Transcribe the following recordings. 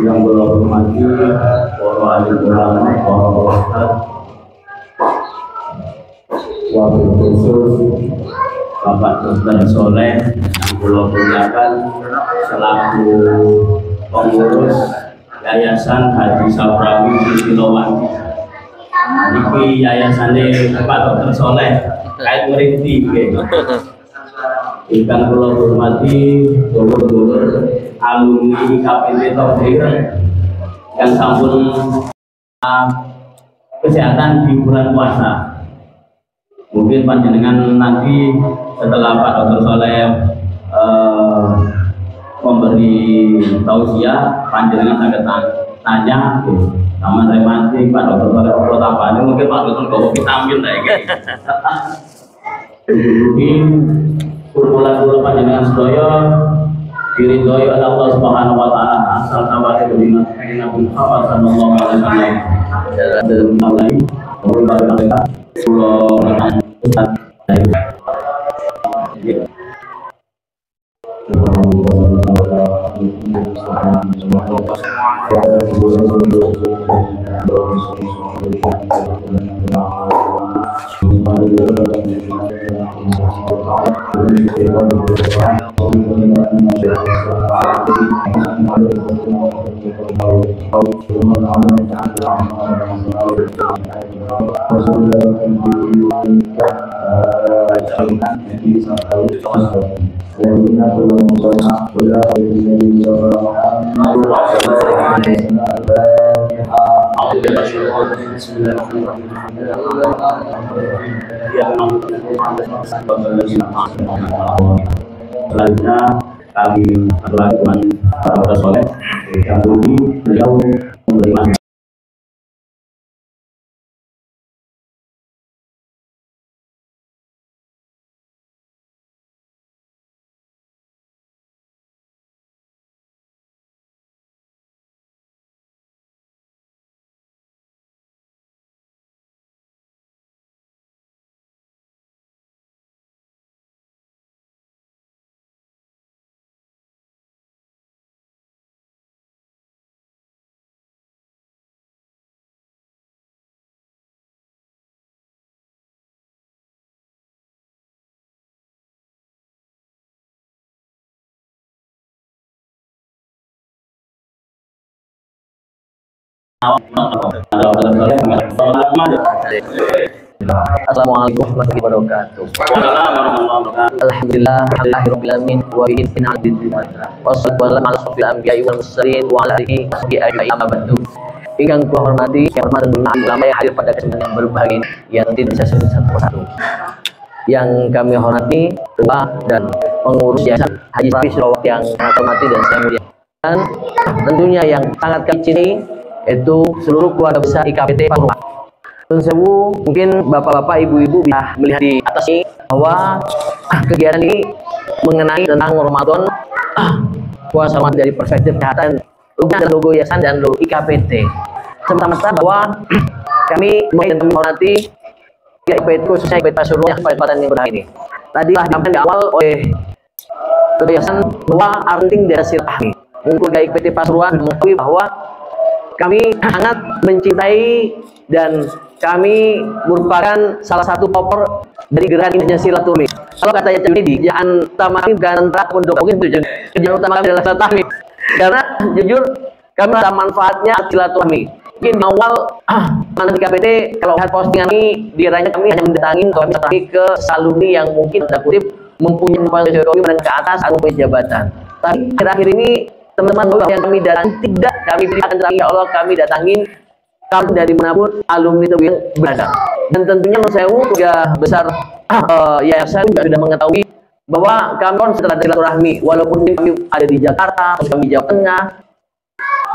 yang berhormati para alim ulama, para ustadz, wabil khusus Bapak Dr. Soleh yang kula muliakan selaku pengurus Yayasan Haji Saprawi Silowangi. Niki yayasane Pak Dr. Soleh kait ngrinti nggih. Ingkang kula hormati dulur-dulur alumni IKPT Tauhid yang sampun kesehatan di bulan puasa. Mungkin panjenengan nanti setelah Pak Dr. Soleh memberi tausiah, panjenengan akan tanya sama saya mati Pak Dr. Soleh apa tambahane, mungkin Pak Dr. gawa vitamin ta iki. Mungkin kumpulan dulu panjenengan sedaya diridhoi oleh Allah Subhanahu wa taala asal sabate dengan Nabi Muhammad sallallahu alaihi wasallam. Dalam mulai beberapa mereka pulau Ustaz selanjutnya kami melakukan Pak Soleh yang dulu beliau menerima Assalamualaikum warahmatullahi wabarakatuh. Alhamdulillah, alhamdulillahirabbil alamin wa bihi nasta'in. Wassalatu wassalamu ala asyrofil anbiya'i wal mursalin wa ala alihi washabihi ajma'in amma ba'du. Ingkang kula hormati, hormatan ulama yang hadir pada kesempatan yang berbahagia yang tidak bisa sebut satu persatu. Yang kami hormati ketua dan pengurus Yayasan Haji Saprawi Silowangi yang sangat hormati dan saya muliakan. Dan tentunya yang sangat kami cintai itu seluruh keluarga besar IKPT Pasuruan. Sewu, mungkin bapak-bapak, ibu-ibu bisa melihat di atas ini bahwa kegiatan ini mengenai tentang Ramadan puasa dari perspektif kesehatan, logo yayasan dan logo IKPT. Semata-mata bahwa kami menghormati IKPT khususnya IKPT Pasuruan yang pada kesempatan yang berakhir ini. Tadi telah disampaikan di awal oleh yayasan bahwa penting dari silaturahmi. Mungkin IKPT Pasuruan mengetahui bahwa kami sangat mencintai dan kami merupakan salah satu pelopor dari gerakan ini silaturahmi. Kalau katanya Cemedi, jangan utama kami bukan antara pondok, mungkin tujuan utama kami adalah silaturahmi. Karena jujur kami merasa manfaatnya silaturahmi. Mungkin di awal mantan KPT kalau lihat postingan ini diranya kami hanya mendatangin kami silaturahmi ke alumni yang mungkin tanda kutip mempunyai ekonomi menengah ke atas atau mempunyai jabatan. Tapi akhir-akhir ini teman-teman yang kami datang tidak kami berikan terakhir ya Allah kami datangin kami dari manapun alumni itu yang berada. Dan tentunya saya juga besar yayasan juga sudah mengetahui bahwa kami setelah silaturahmi walaupun kami ada di Jakarta atau kami Jawa Tengah,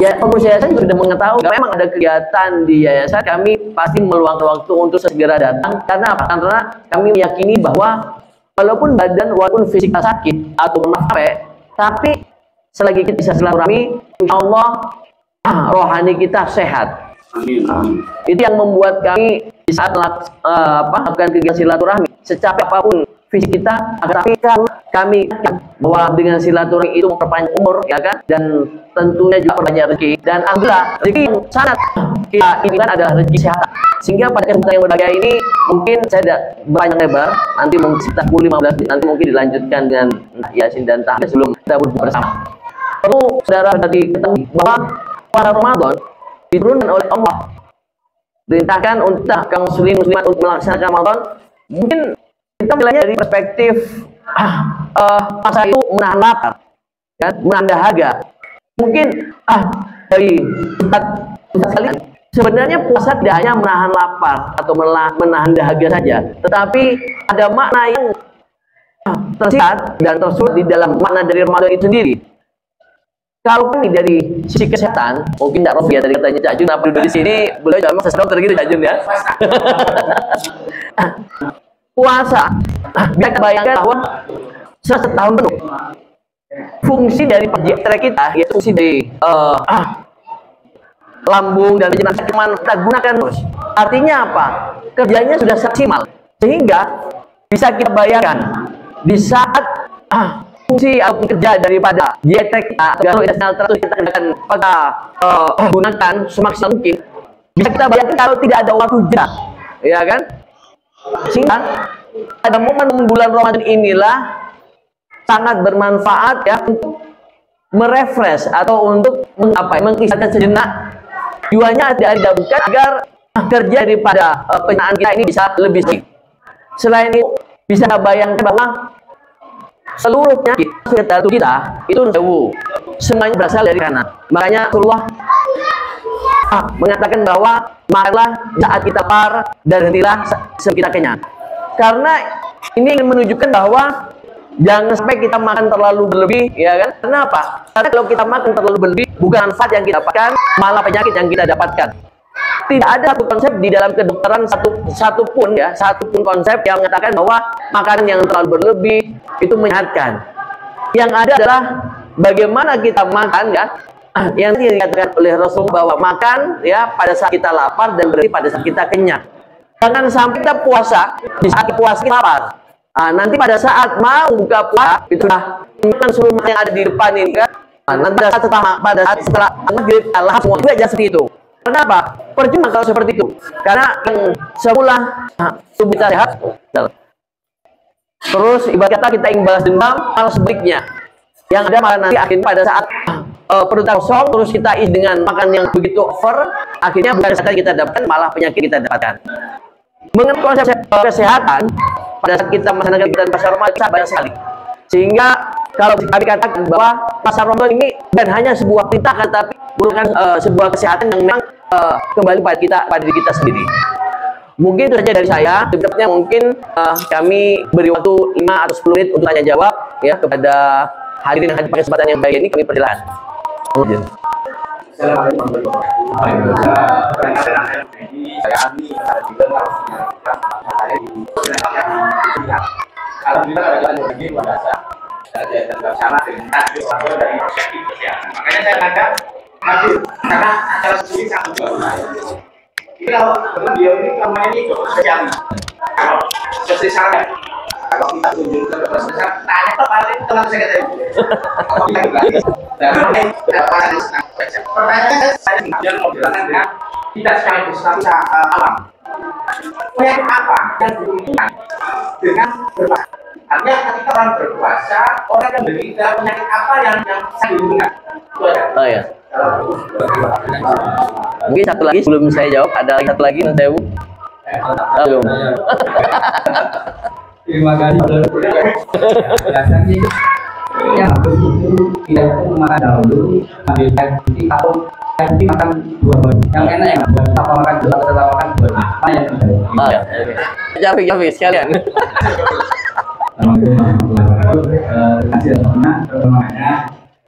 ya pengurus yayasan juga sudah mengetahui kalau memang ada kegiatan di yayasan kami pasti meluangkan waktu untuk segera datang. Karena apa? Karena kami meyakini bahwa walaupun badan walaupun fisik sakit atau capek, tapi selagi kita bisa silaturahmi, insya Allah rohani kita sehat. Itu yang membuat kami di saat melakukan kegiatan silaturahmi, secapek apapun visi kita, agar tapi kalau kami bahwa dengan silaturahmi itu memperpanjang umur, ya kan, dan tentunya juga perbanyak rezeki. Dan alhamdulillah rezeki yang sangat kita inginkan adalah rezeki sehat. Sehingga pada kesempatan yang berbahagia ini mungkin saya tidak berpanjang lebar, nanti mungkin sekitar 15 menit nanti mungkin dilanjutkan dengan Yasin dan tahajud sebelum kita berbuka bersama. Perlu saudara tadi ketahui bahwa pada Ramadan diturunkan oleh Allah, perintahkan untuk kaum muslimat untuk melaksanakan Ramadan. Mungkin kita melihatnya dari perspektif masa itu menahan lapar, kan, menahan dahaga. Mungkin dari Ustaz kalian, sebenarnya puasa tidak hanya menahan lapar atau menahan dahaga saja, tetapi ada makna yang tersirat dan tersurat di dalam makna dari Ramadan itu sendiri. Kalau kami dari sisi kesehatan, mungkin Cak Rofi ya, tadi katanya Cak Jun, apa duduk di sini, beliau memang sesuatu gitu Cak Jun ya. Puasa, biar kita bayangkan bahwa setahun penuh fungsi dari dietara kita, yaitu fungsi dari lambung dan pencernaan kita gunakan terus. Artinya apa? Kerjanya sudah maksimal, sehingga bisa kita bayangkan di saat fungsi atau kerja daripada dietek kita, kalau internal terus kita pada gunakan semaksimal mungkin, bisa kita bayangkan kalau tidak ada waktu jeda, ya kan? Sehingga pada momen bulan Ramadan inilah sangat bermanfaat ya untuk merefresh atau untuk mengistirahatkan sejenak jiwanya, tidak digabungkan agar kerja daripada pencernaan kita ini bisa lebih baik. Selain itu bisa bayangkan bahwa seluruh penyakit tubuh kita itu semuanya berasal dari kanan. Makanya Rasulullah mengatakan bahwa makanlah saat kita lapar dan hentilah saat kita kenyang. Karena ini ingin menunjukkan bahwa jangan sampai kita makan terlalu berlebih, ya kan? Kenapa? Karena kalau kita makan terlalu berlebih, bukan manfaat yang kita dapatkan, malah penyakit yang kita dapatkan. Tidak ada satu konsep di dalam kedokteran satupun konsep yang mengatakan bahwa makanan yang terlalu berlebih itu menyehatkan. Yang ada adalah bagaimana kita makan, ya, yang dikatakan oleh Rasul bahwa makan ya pada saat kita lapar dan berhenti pada saat kita kenyang. Jangan sampai kita puasa di saat puasa kita lapar. Nanti pada saat mau buka puasa itu sudah makan seluruh yang ada di depan ini kan. Nanti pada saat setelah maghrib Allah semua juga seperti itu. Kenapa? Percuma kalau seperti itu. Karena yang semula tubuh kita sehat, terus ibarat kata kita ingin balas dendam, malah sebaliknya. Yang ada malah nanti akhirnya pada saat perut kosong, terus kita isi dengan makan yang begitu over, akhirnya bukan kesehatan kita dapatkan, malah penyakit kita dapatkan. Mengenai konsep kesehatan, pada saat kita melaksanakan kegiatan pasar Ramadan kita banyak sekali. Sehingga kalau kami katakan bahwa pasar Ramadan ini bukan hanya sebuah perintah, tapi merupakan sebuah kesehatan yang memang kembali pada diri kita sendiri. Mungkin itu saja dari saya. Sebenarnya mungkin kami beri waktu 5 atau 10 menit untuk tanya jawab ya kepada hadirin yang hadir pada kesempatan yang baik ini, kami persilakan. Assalamualaikum warahmatullahi wabarakatuh. Alhamdulillah ada lagi bahasa dan bersama dengan dari perspektif kesehatan. Makanya saya katakan hadir karena acara sendiri sangat baru. Ini kalau beliau ini namanya ini spesial. Kalau spesial kalau kita tunjuk ke spesial, tanya ke paling teman saya kata itu. Pertanyaannya saya yang mau jelaskan dengan kita sekaligus kita alam. Penyakit apa yang berhubungan dengan berpuasa? Artinya ketika orang berpuasa, orang yang menderita penyakit apa yang sangat dihubungkan? Itu aja. Oh ya. Mungkin satu lagi sebelum saya jawab, ada satu lagi yang saya terima kasih. Biasanya yang harus itu tidak makan dahulu, ambil air putih atau air putih makan 2 buah. Yang enak yang buat apa makan 2 atau makan 2. Mana yang terbaik? Jafi sekalian. Assalamualaikum warahmatullahi wabarakatuh. Kasih teman perkembangannya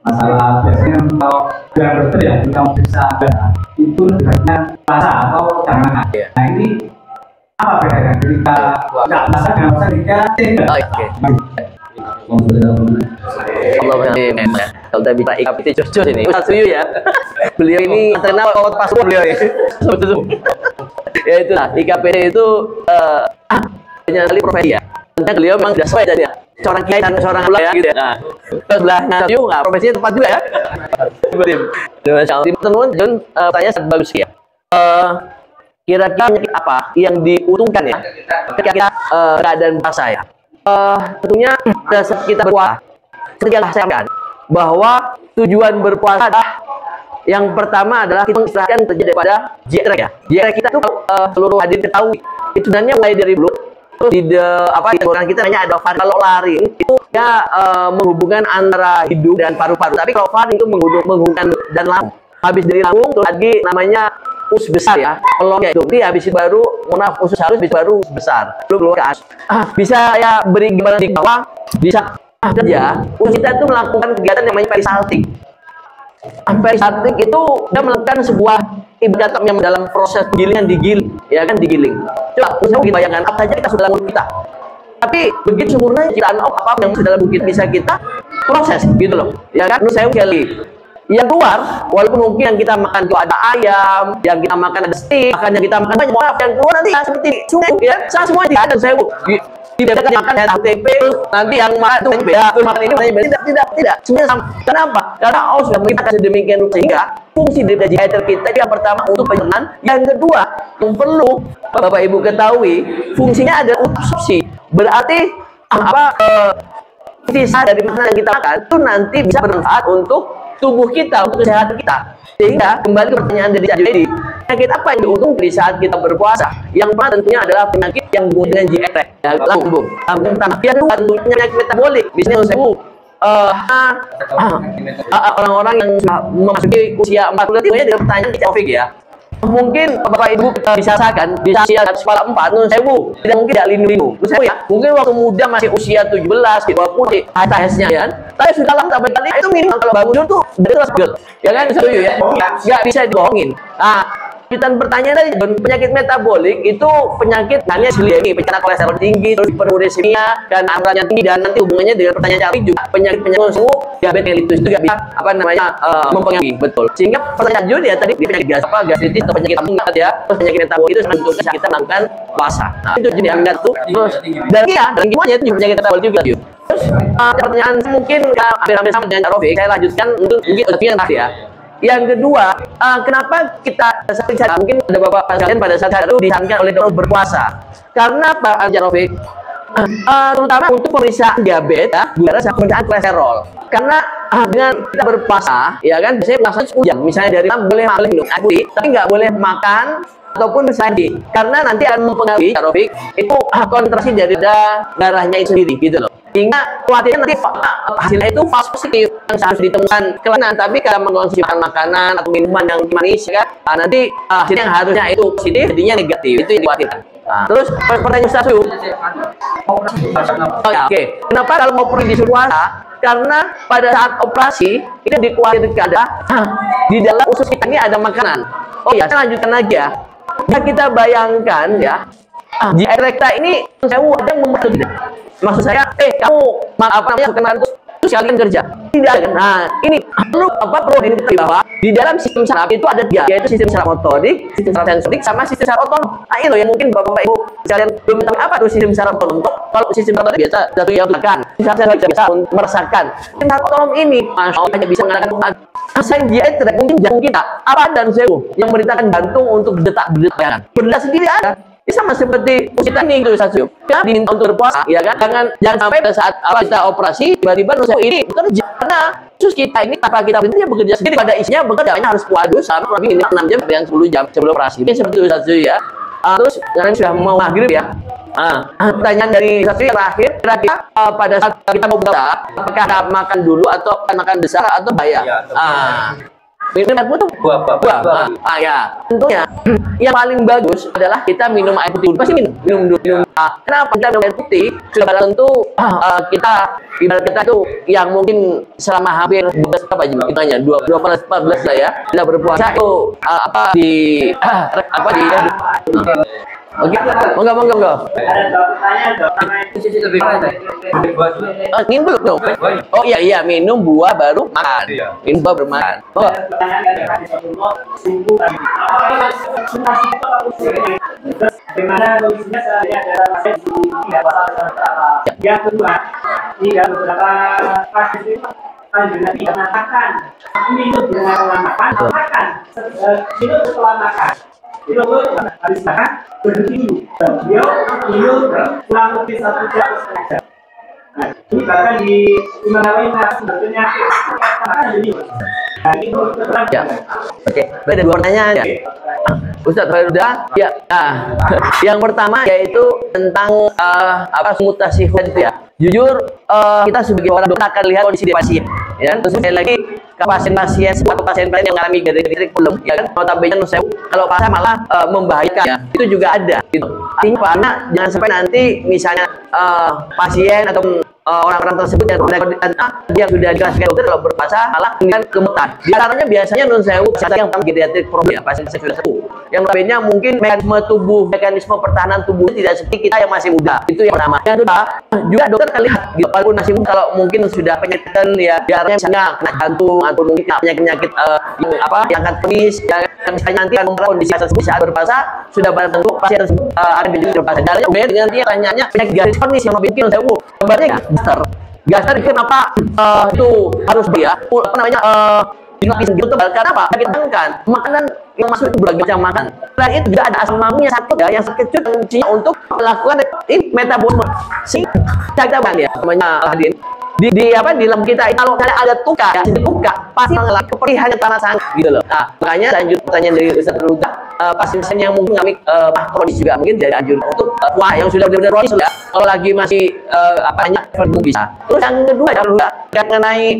masalah biasanya kalau biar dokter ya kita bisa itu lebihnya puasa atau jangan makan. Nah ini apa bedanya ketika nggak puasa dengan puasa ketika Oke. Kalau kita bisa IKPT jujur ini Ustaz Suyu ya. Beliau ini terkenal kalau pas beliau ini. Ya itulah IKPT itu banyak sekali profesi ya. Tentang beliau memang tidak sesuai jadi ya. Seorang kiai dan seorang ulama ya gitu ya. Nah, sebelahnya nggak profesinya tepat juga ya. Teman-teman, tanya sangat bagus ya. Kira-kira penyakit apa yang diuntungkan ya ketika kita keadaan puasa ya? Tentunya pada saat kita berpuasa, ketika saya sampaikan bahwa tujuan berpuasa adalah yang pertama adalah kita mengistirahatkan terjadi daripada diet ya. Diet kita tuh seluruh hadir ketahui itu sebenarnya mulai dari dulu terus di tenggorokan kita namanya ada faring. Kalau laring itu ya menghubungkan antara hidung dan paru-paru, tapi kalau faring itu menghubungkan dan lambung. Habis dari lambung terus lagi namanya usus besar ya, pelongnya itu. Jadi habis itu baru usus halus, habis baru usus besar. Belum keluar ke atas. Bisa ya beri gambaran di bawah, bisa kerja. Usus kita itu melakukan kegiatan yang namanya peristaltik. Peristaltik itu dia melakukan sebuah ibadat yang dalam proses gilingan digiling, ya kan digiling. Coba kita bayangkan apa saja kita sudah dalam kita. Tapi begitu sempurna ciptaan apa yang sudah dalam kita bisa kita proses gitu loh. Ya kan? Menurut saya sekali. Yang keluar, walaupun mungkin yang kita makan itu ada ayam, yang kita makan ada steak, makan yang kita makan banyak, maaf yang keluar nanti seperti sungai ya, semua tidak ada saya dibedakan makan ya tahu tempe, nanti yang makan itu beda, makan ini tidak, sebenarnya sama. Kenapa? Karena Allah sudah menciptakan sedemikian rupa sehingga fungsi dari diet kita yang pertama untuk pencernaan, yang kedua yang perlu Bapak Ibu ketahui fungsinya adalah untuk absorpsi. Berarti sisa dari makanan yang kita makan itu nanti bisa bermanfaat untuk tubuh kita, untuk kesehatan kita. Sehingga kembali ke pertanyaan dari Jadi, penyakit apa yang diuntung di saat kita berpuasa? Yang pertama tentunya adalah penyakit yang dengan GERD, ya, lambung tanah. Yang kedua tentunya penyakit metabolik. Misalnya orang-orang yang memasuki usia 40 tahun dengan pertanyaan di Taufik ya. Mungkin Bapak Ibu bisa rasakan di usia kepala 4, nun sewu tidak mungkin tidak linu-linu. Ya, mungkin waktu muda masih usia 17, 20, atasnya ya. Tapi sudah lama tak berkali itu minimal kalau bangun tuh dari tersebut. Ya kan, setuju ya? Nggak bisa dibohongin. Nah, pertanyaan tadi, penyakit metabolik itu penyakit namanya dislipidemia, penyakit kolesterol tinggi, terus hiperuremia, dan angkanya tinggi, dan nanti hubungannya dengan pertanyaan cari juga penyakit diabetes mellitus juga bisa mempengaruhi betul. Sehingga pertanyaan Jun ya tadi penyakit gastritis atau penyakit lambung ya, terus penyakit metabolik itu sebetulnya kita melakukan puasa. Nah, itu jenis yang satu. Terus dan semuanya itu juga penyakit metabolik juga. Terus pertanyaan mungkin hampir-hampir sama dengan Rofik, saya lanjutkan untuk mungkin yang tadi ya. Yang kedua, kenapa kita mungkin ada bapak sekalian pada saat itu disarankan oleh dokter berpuasa? Karena Pak Jarofik, terutama untuk pemeriksaan diabetes, gula darah, pemeriksaan kolesterol. Karena dengan kita berpuasa, ya kan, biasanya puasa 10 jam. Misalnya dari malam boleh minum air putih, tapi nggak boleh makan ataupun sandi, karena nanti akan mempengaruhi Jarofik itu kontraksi dari darahnya itu sendiri, gitu loh. Sehingga khawatirnya nanti hasilnya itu false positif yang seharusnya ditemukan kelainan, tapi kalau mengkonsumsi makanan atau minuman yang manis ya kan, nanti hasilnya yang harusnya itu positif jadinya negatif, itu yang dikhawatirkan. Terus pertanyaan Ustaz oke. Kenapa kalau mau pergi disuruh puasa? Karena pada saat operasi itu dikhawatirkan ada di dalam usus kita ini ada makanan. Oh ya, saya lanjutkan lagi ya. Nah, kita bayangkan ya, di rekta ini saya ada yang membantu. Maksud saya, kamu perkenalan terus kalian kerja. Tidak. Nah, ini perlu diketahui bahwa di dalam sistem saraf itu ada 3, yaitu sistem saraf motorik, sistem saraf sensorik, sama sistem saraf otonom. Nah, ini loh yang mungkin Bapak Ibu kalian belum tahu apa itu sistem saraf otonom. Kalau sistem saraf biasa satu yang belakang, sistem saraf sensorik biasa merasakan. Sistem saraf otonom ini, masya Allah, hanya bisa mengatakan saya diet tidak mungkin jantung kita. Apa dan sewu yang memberitakan jantung untuk berdetak. Berdetak sendiri ada. Ini sama seperti kita nih gitu Ustaz. Kita diminta untuk berpuasa, ya kan? Jangan sampai pada saat kita operasi tiba-tiba ini bekerja, karena khusus kita ini tanpa kita berhenti bekerja sendiri pada isinya bekerja harus puasa sama kurang lebih 6 jam sampai 10 jam sebelum operasi. Ini seperti itu Ustaz ya. Terus kalian sudah mau maghrib ya. Pertanyaan dari Ustaz terakhir, kira-kira pada saat kita mau berbuka, apakah makan dulu atau makan besar atau bayar? Minum air putih buah. Ya, tentunya yang paling bagus adalah kita minum air putih. Pasti minum dulu. Kenapa kita minum air putih? Sudah tentu kita ibarat kita itu yang mungkin selama hampir 12 berapa jam hitungannya 14 lah ya. Kita berpuasa itu Oke, monggo. Ada dua pertanyaan dong. Minum dulu dong. Oh iya, minum buah baru makan. Minum buah baru makan. Monggo. Pertanyaan dari hadis Rasulullah sungguh tadi. Sunnah itu terus bagaimana kondisinya saya adalah masih tidak puasa sementara. Yang kedua, tidak beberapa kasus itu Nabi mengatakan minum dengan makan, minum setelah makan. Itu habis makan berhenti dulu. Beliau minum kurang lebih 1 jam setengah jam. Nah, ini bahkan di Nawawi sebetulnya makan jadi. Nah, itu terang. Ya. Oke, ada 2 pertanyaan ya. Ustaz Khairuddin, ya. Yang pertama yaitu tentang mutasi itu ya. Jujur, kita sebagai orang dokter akan lihat kondisi di pasien. Ya, terus sekali lagi ke pasien-pasien atau pasien lain yang mengalami gejala belum, ya kan, notabene kalau pasien malah membahayakan, ya, itu juga ada. Gitu. Artinya karena jangan sampai nanti misalnya pasien atau orang-orang tersebut yang sudah dijelaskan dokter kalau berpuasa malah dengan kemutan. Di antaranya biasanya yang geriatrik problem, ya, pasien sudah sembuh. Yang lainnya mungkin mekanisme pertahanan tubuh tidak seperti kita yang masih muda. Itu yang pertama. Yang kedua, juga dokter akan lihat gitu, walaupun masih muda, kalau mungkin sudah penyakitan ya, diarahnya misalnya kena jantung atau mungkin penyakit yang akan penis, yang misalnya nanti akan kondisi tersebut saat berpuasa sudah barang tentu pasien tersebut akan menjadi berpuasa. Caranya kemudian dengan dia tanyanya penyakit garis kronis yang bikin sewu, kabarnya gaster kenapa itu harus dia dilapisin gitu tebal, karena apa? Kita makan makanan yang masuk itu berbagai macam makan. Selain itu juga ada asam lambung yang sakit, ya, yang sakit itu fungsinya untuk melakukan metabolisme si kita ya, namanya Aladin. Di lambung kita kalau ada luka, ya, pasti mengalami keperihan yang tanah sangat gitu loh. Nah, makanya lanjut pertanyaan dari Ustaz Ruda, pasien yang mungkin mengalami kronis juga mungkin dari anjur untuk yang sudah benar-benar kronis ya, kalau lagi masih bisa. Terus yang kedua yang mengenai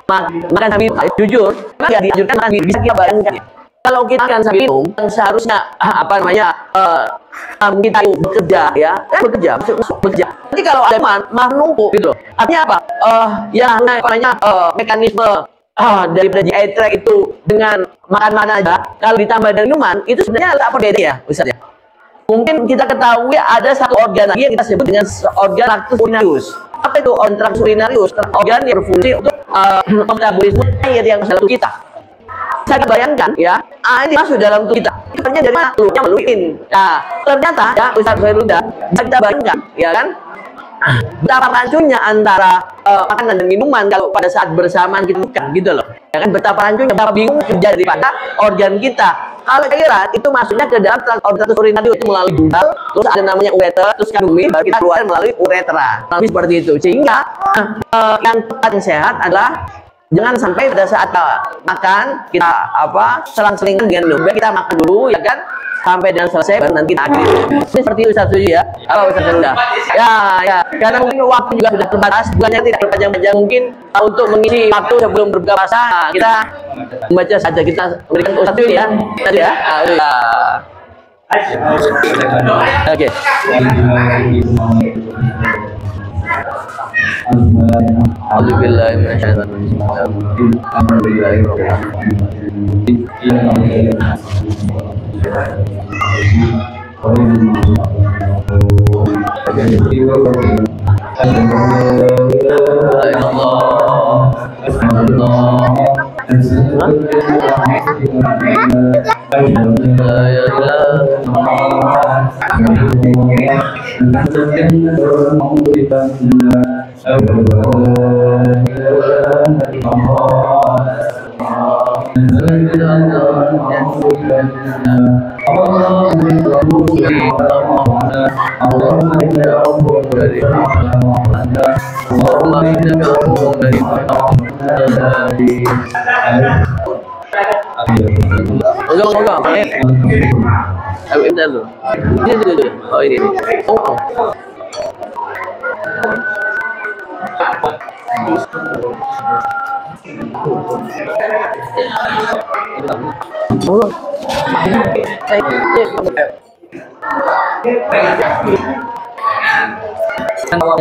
makan sambil jujur nggak dianjurkan makan bisa kita bayangkan ya. Kalau kita makan sambil minum yang seharusnya kita bekerja ya bekerja. Nanti kalau ada malah numpuk gitu loh. Artinya apa? Yang namanya mekanisme daripada GI tract itu dengan makan aja kalau ditambah dengan minuman itu sebenarnya apa beda ya Ustaz ya? Mungkin kita ketahui ada satu organ lagi yang kita sebut dengan organ lactus urinarius. Apa itu organ lactus urinarius? Organ yang berfungsi untuk metabolisme air yang dalam tubuh kita. Saya bayangkan ya, ini masuk dalam tubuh kita. Itu dari mana? Melalui. Nah, ternyata ya Ustaz Khairuddin, kita bayangkan ya kan? Betapa rancunya antara makanan dan minuman kalau pada saat bersamaan kita bukan gitu loh. Ya kan, betapa rancunya, betapa bingung terjadi pada organ kita. Kalau cairan itu masuknya ke dalam organ urinarius itu melalui ginjal, terus ada namanya ureter, terus kandungan baru kita keluar melalui uretra. Seperti itu. Sehingga yang tepat yang sehat adalah jangan sampai pada saat makan kita selang-selingan dengan minum. Kita makan dulu ya kan, sampai dan selesai baru nanti kita akhiri. Ini seperti Ustaz Suji ya. Apa Ustaz Suji? Ya. Karena mungkin waktu juga sudah terbatas, bukannya tidak panjang-panjang, mungkin untuk mengisi waktu sebelum berbuka puasa kita membaca saja, kita berikan Ustaz Suji ya. Tadi ya. Oke. Alhamdulillah yang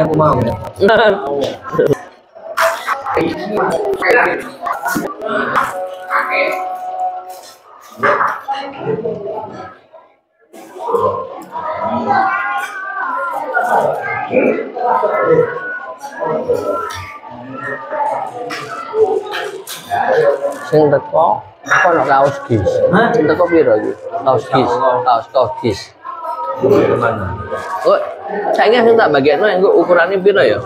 aku mau. Sing teko ono kaos gis. Sing teko piro iki? Kaos gis. Kaos gis. Oh, saiki sing tak bagekno engko ukurane piro ya?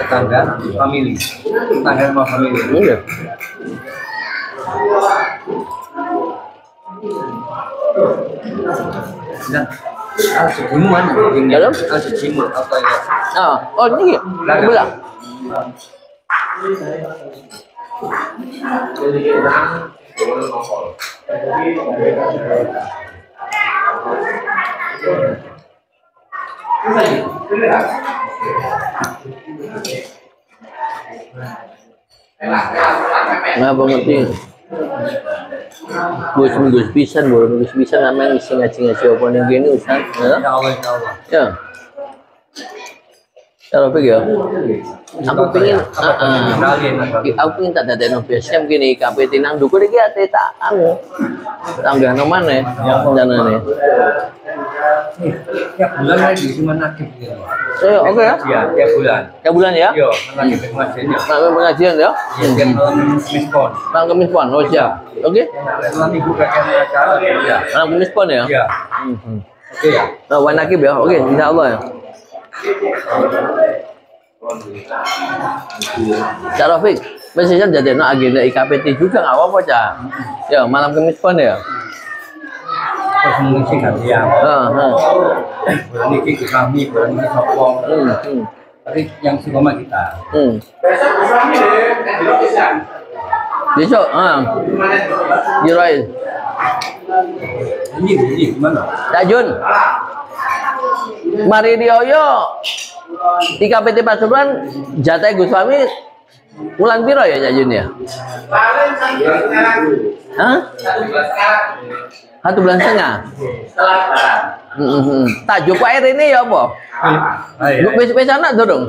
Tetangga family, tetangga sama family. Iya. Nah, sejimuan, Dalam? sejimu apa ya? Ah, oh ini sebelah. Nah, pengerti. Gus pisan, gus pisan namanya ngaji-ngaji apa ning kene Ustaz. Ya. Allah. Ya. Kalau pergi ya, aku pengen, aku pengen tak ada nobiasnya begini, KPT nang duku lagi ate tak anu, tangga nomor nih, jana nih. Tiap bulan lagi cuma nakib gitu. Oke ya? Iya, tiap bulan. Tiap bulan ya? Iya, nakib pengajiannya. Malam pengajian ya? Tiap malam mispon. Malam Kamis pon, oh siap. Oke? Malam minggu kakek acara. Iya. Malam Kamis pon ya? Iya. Oke ya. Nah, wan nakib ya? Oke, insya Allah ya. Cak Rafiq, biasanya jadi agenda IKPT juga nggak apa-apa Cak? Ya, malam Kamis pon ya? Terus mengisi hadiah. Bulan ini kami, bulan ini sokong. Tapi yang sukoma kita. Besok suami deh, bisa. Besok, Jiroin. Ini gimana? Cak Jun, mari dioyo. Di KPT Pasuruan jatah Gus Fahmi bulan piro ya Cak Jun ya? Paling sekarang. Hah? 1 bulan setengah. Setelah lebaran. Tak jumpa air ini ya apa? Besok anak dorong?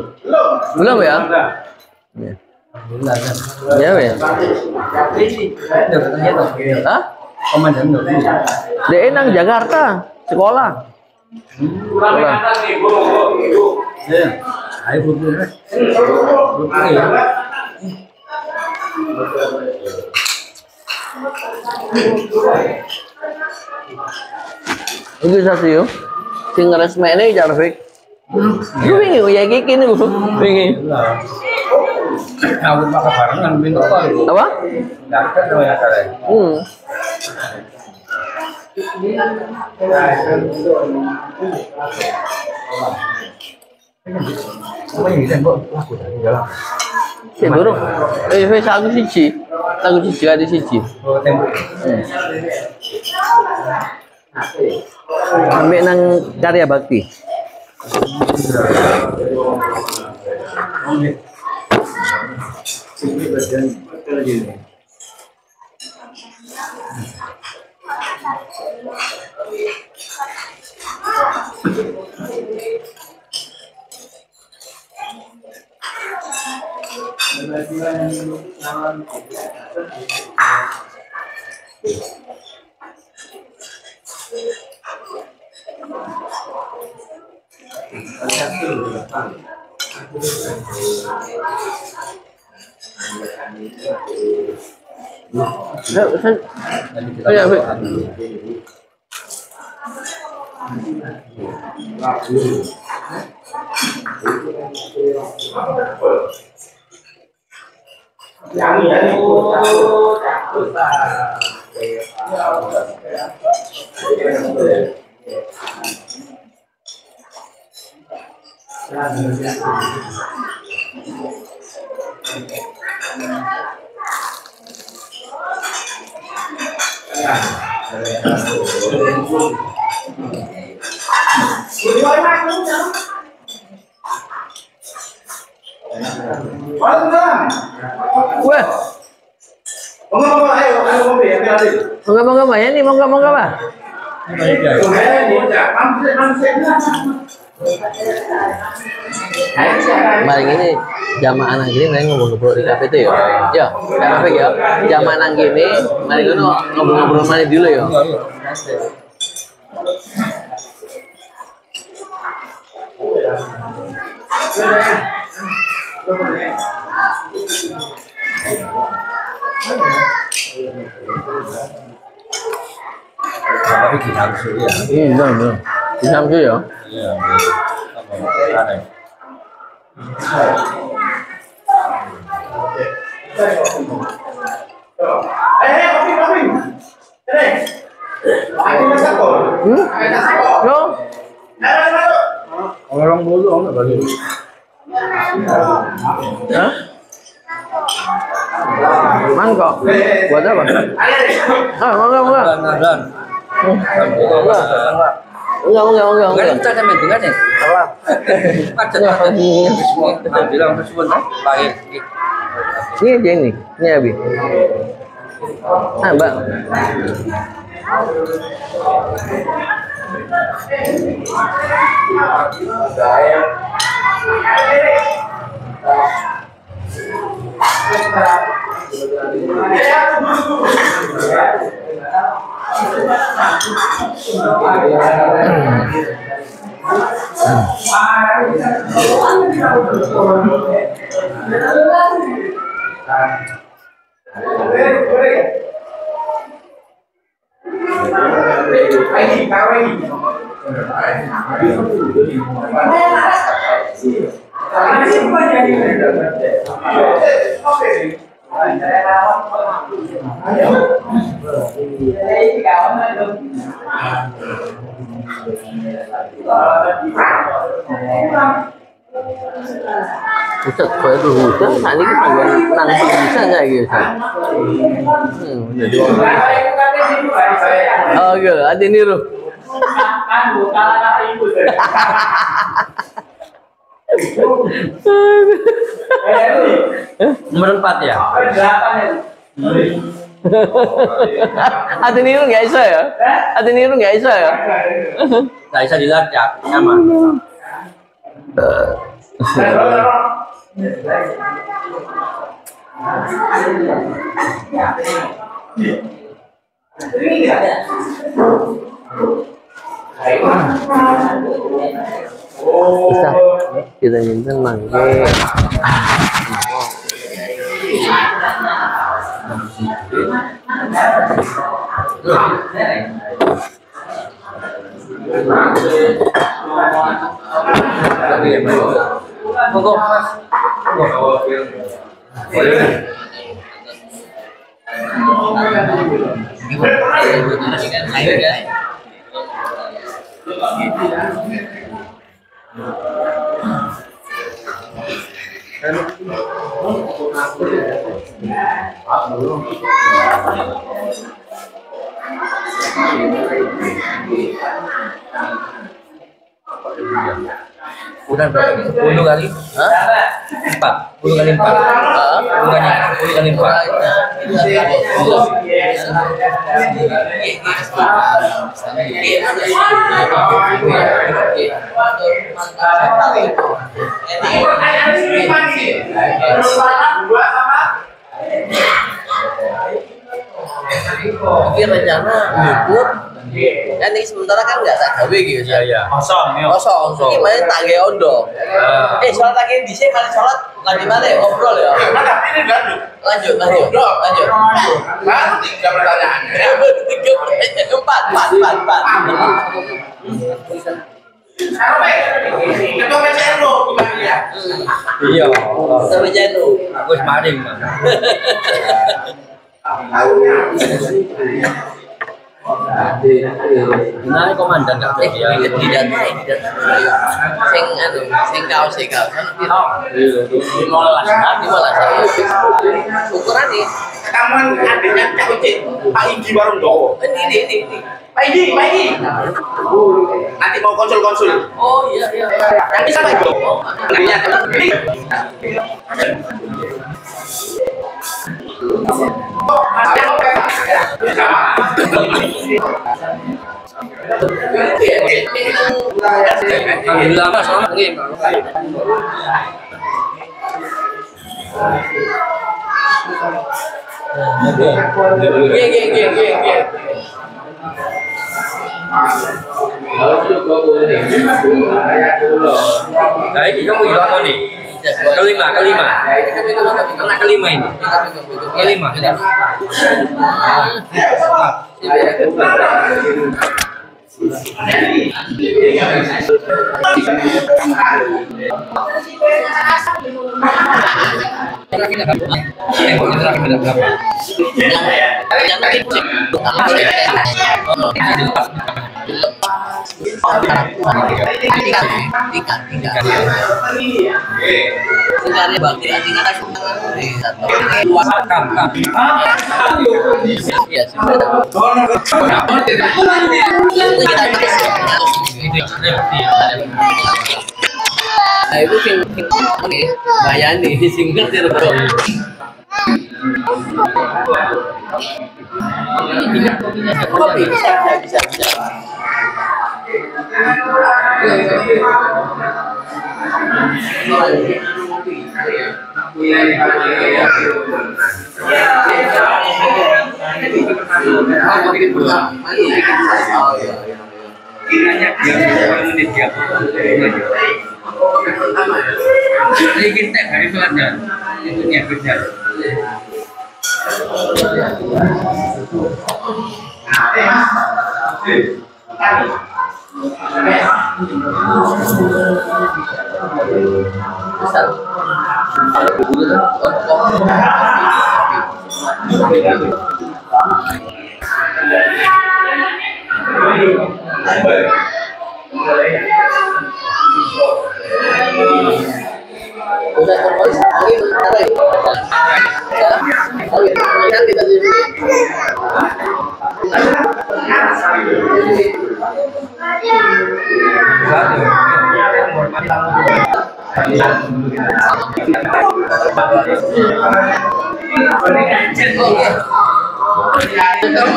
Belum ya? Ya ya. Hah? Komandan Dia nang Jakarta sekolah. Ayo berdua. Oke satu yuk. Sing resmene Cak Rafiq. Lu wingi ya iki kene lho. Wingi. Aku pakai barengan minta Apa? Dapat dong ya kalian. Apa yang bisa kok laku dari dalam? Si burung. Wis aku siji. Aku siji ada siji. Oh, tempo. Ambil nang karya bakti. Wah, Monggo Mbak Yani, monggo Pak. Paling ini jamaah nang gini mending ngobrol-ngobrol di kafe itu ya. Ya, kafe ya. Jamaah nang gini, mari ngono ngobrol-ngobrol mana dulu ya. Tapi di Samsu ya. Benar. Di Samsu ya. Iya. Ada. No. Orang dulu enggak bagi. Hah? Mangkok. Buat apa? Monggo. Dan. Enggak. Kita sampai dengan ya. Salah. Pacet. Bilang tersebut lahir. Ini aja ini Abi. Mbak. Ustaz, saya dulu Ustaz, saat ini kita nang bisa nggak gitu Ustaz? Jadi oh gitu, ada niru. Nomor 4 ya? Ada niru nggak bisa ya? Ada niru nggak bisa ya? Nggak bisa dilacak, nyaman. Ustaz, kita minta mangke. Monggo. Udah berapa? 10 kali? Hah? 4. 10 kali 4. 10 kali 4. Ini rencana nyukur. Kan ini sementara kan nggak tak gawe gitu ya. Iya. Kosong ya. Kosong. Ini mana tak gawe ondo. Sholat lagi di sini malah sholat lagi mana ngobrol ya. Lanjut. Baru 3 pertanyaannya. 4. Ketua PCN lo gimana ya? Iya. Sampai jatuh. Aku semaring. Nah, komandan nggak ada dia. Tidak. Sing kaos. 15. Ukuran nih. Kamu adiknya Cak Ucit, Pak Igi Warungdowo. Ini. Pak Igi. Nanti mau konsul. Oh iya. Nanti sama itu. Adiknya Alhamdulillah Mas, selamat nggih. Nah, ini kamu gimana nih? Kelima. Karena kelima ini. Kelima. Nah itu sing bayani sing ngerti lho. Kopi bisa. Ini kita hari pelajaran itu niat kerja.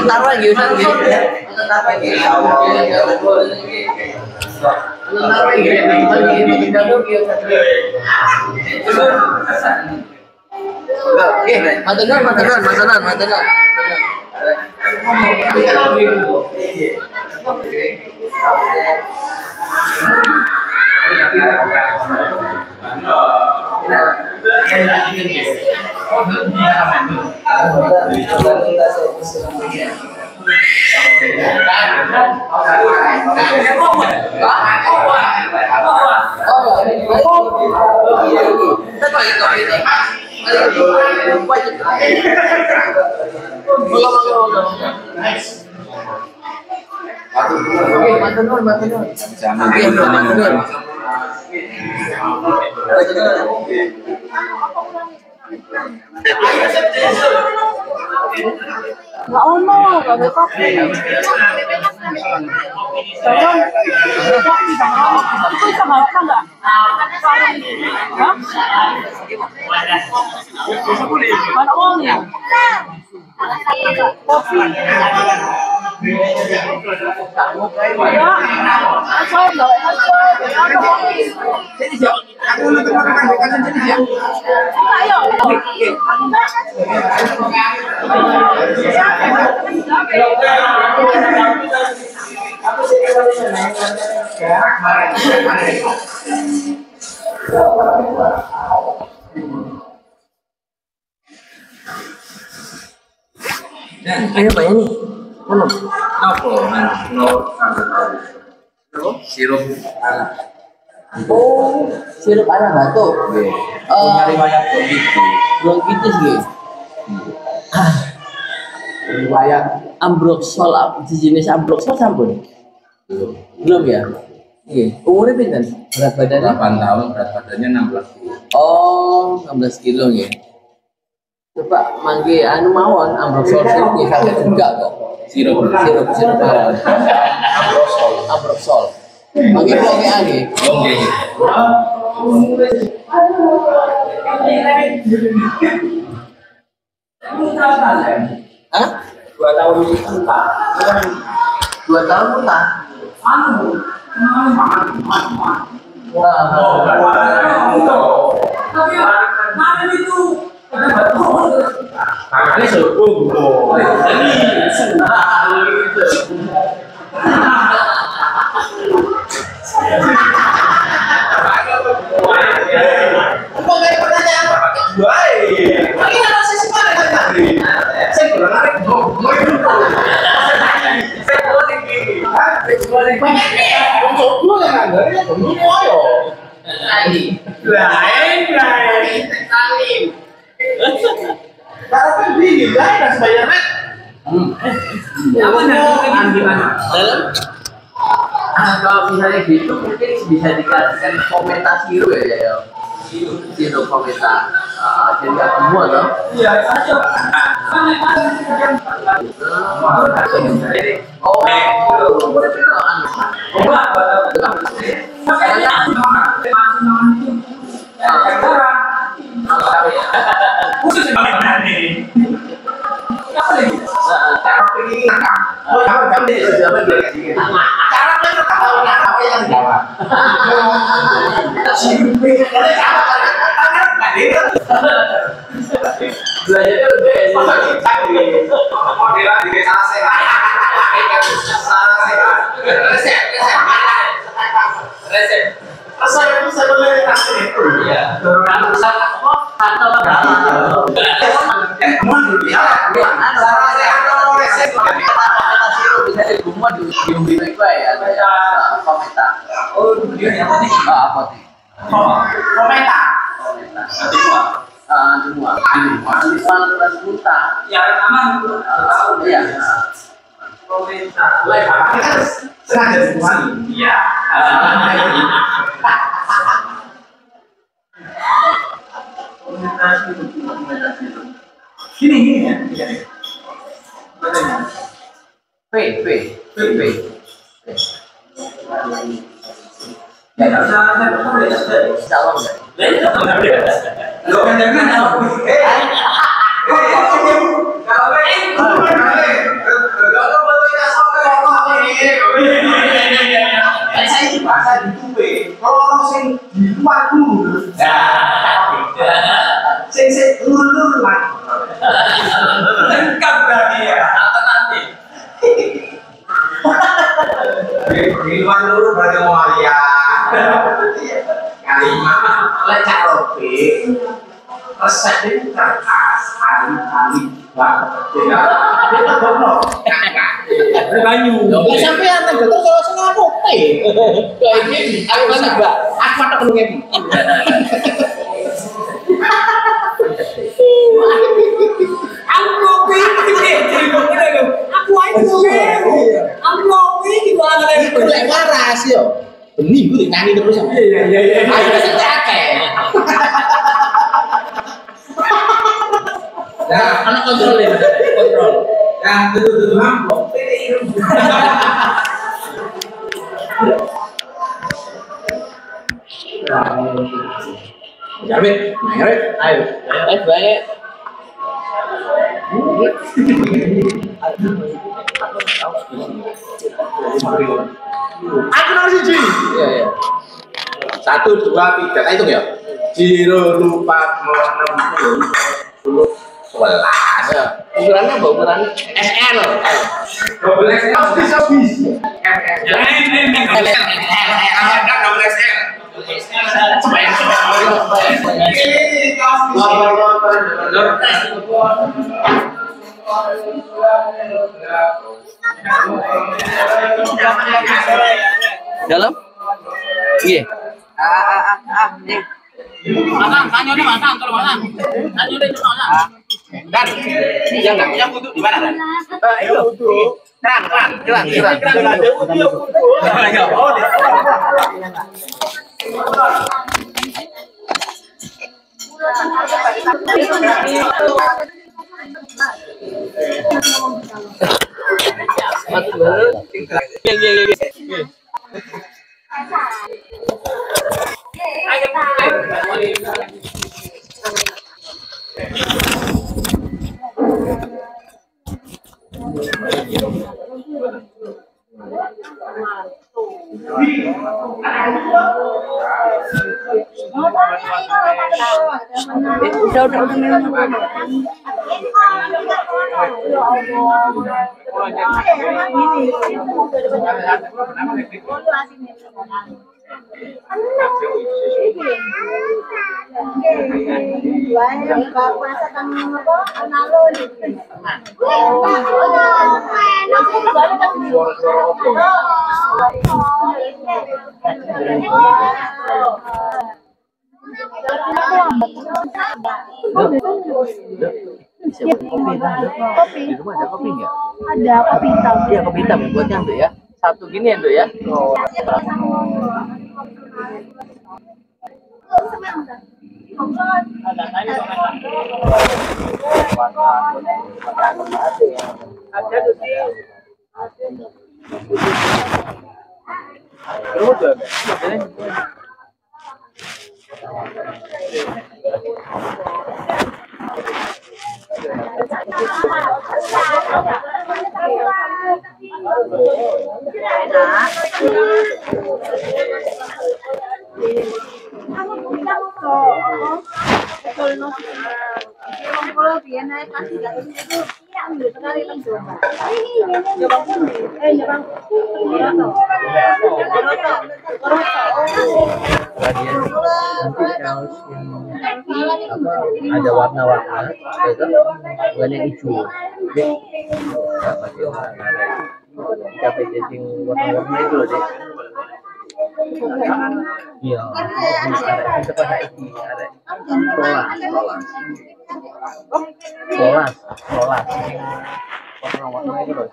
Taruh lagi Ustaz gitu. Matanan. Nggak ono, nggak ada kopi. Jangan, kopi jangan. Itu bisa nggak nggak? Hah? Mana uangnya? Kopi. Ya, asal nggak Ayo Pak ini. Mana? Sirup anak. Oh, sirup anak batuk. Riwayat begitu. Bronkitis gitu. Riwayat Ambroxol, jenis Ambroxol sampun. Belum ya? Iya. Umurnya pinten? Berat badannya? 8 tahun, berat badannya 16 kilo. Oh, 16 kilo ya. Coba mangke anu mawon Ambroxol sirup ya saged juga kok. Sirup Mawon. Ambroxol. Mangke kok nggih. Oke. Hah? 2 tahun muntah. 2 tahun muntah. Ini subuh. Kalau misalnya gitu mungkin bisa dikasihkan komentasi dulu ya. Itu komentar. Jadi aku semua toh. Iya. Aku nomor 1. Iya. 1, 2, 3. Kita hitung ya. 0, 4, 6, 10, 11. Ukurannya apa? Ukurannya SL. Double XL habis. dalam? Iya. Masang, tanya udah masang, kalau masang. Tanya udah itu masang. Dan yang nggak punya kutu di mana kan? Itu kutu. Kerang. Udah minum. Kopi. Di rumah ada kopi nggak? Ada kopi hitam. Iya, kopi hitam ya, buatnya Dok ya. Satu gini ya Dok ya. Ada warna-warna, warna hijau. Kita packaging warna-warna itu loh deh. Iya, kita pakai ini, ada Rolas. Warna-warna itu loh.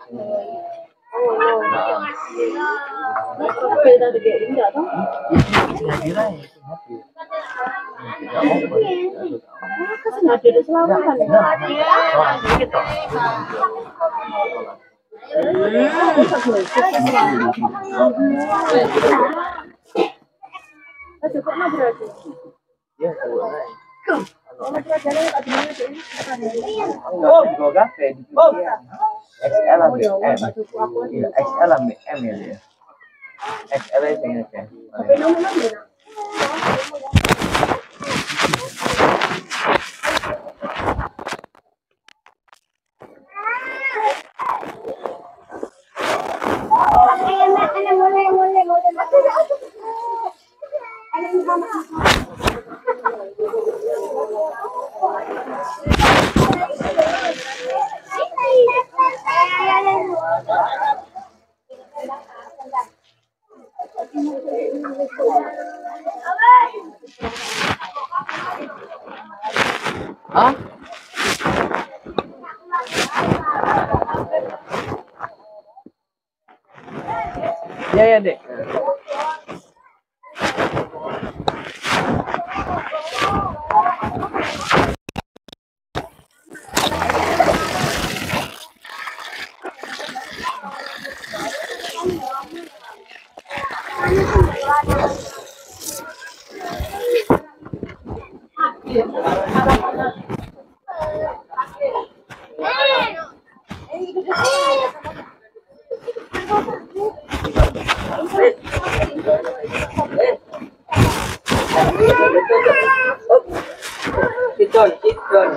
Beda kayak ini enggak tahu. Ada selama kan XL ambil M ya dia. XL aja ya. Hah? Ya Dek. Sit down.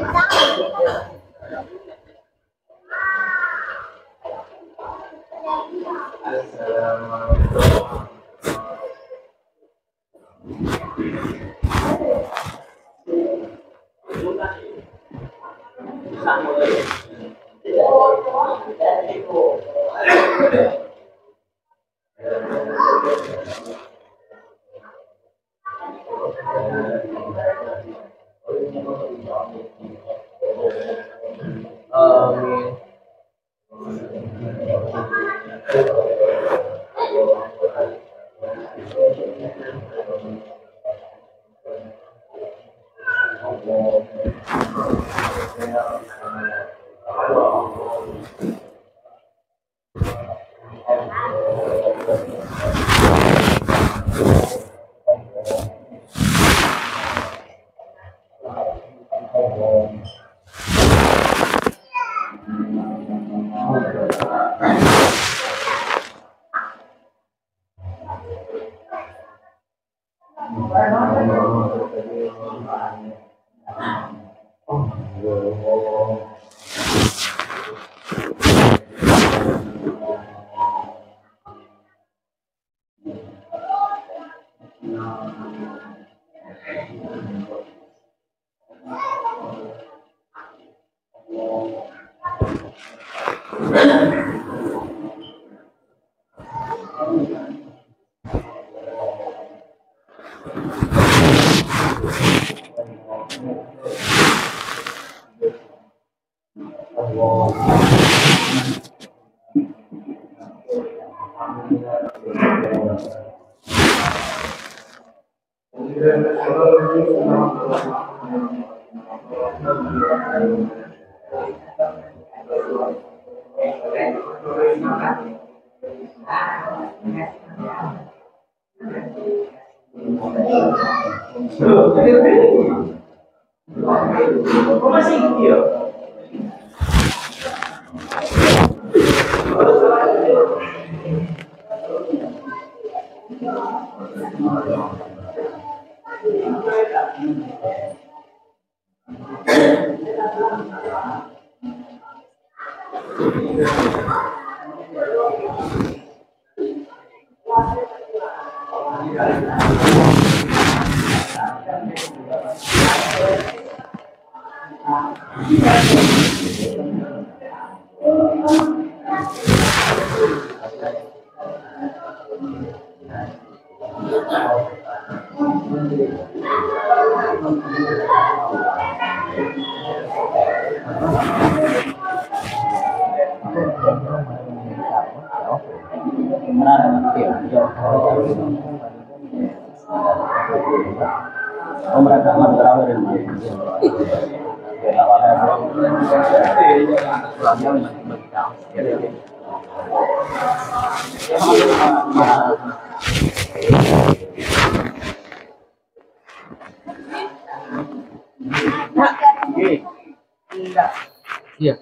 Iya.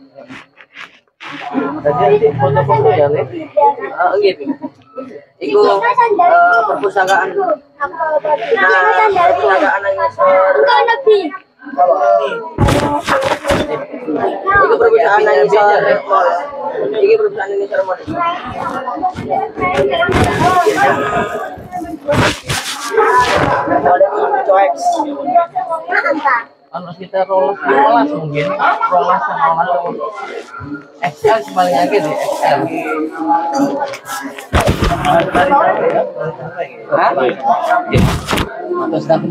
Tadi foto-foto ya, Nek? Gitu. Iku perpustakaan. Perpustakaan Angisor. Iku perpustakaan Angisor. Iki perpustakaan Angisor Mall. Kalau kita rolas mungkin rolas sama XL paling akhir deh XL. Hah? Terus dah.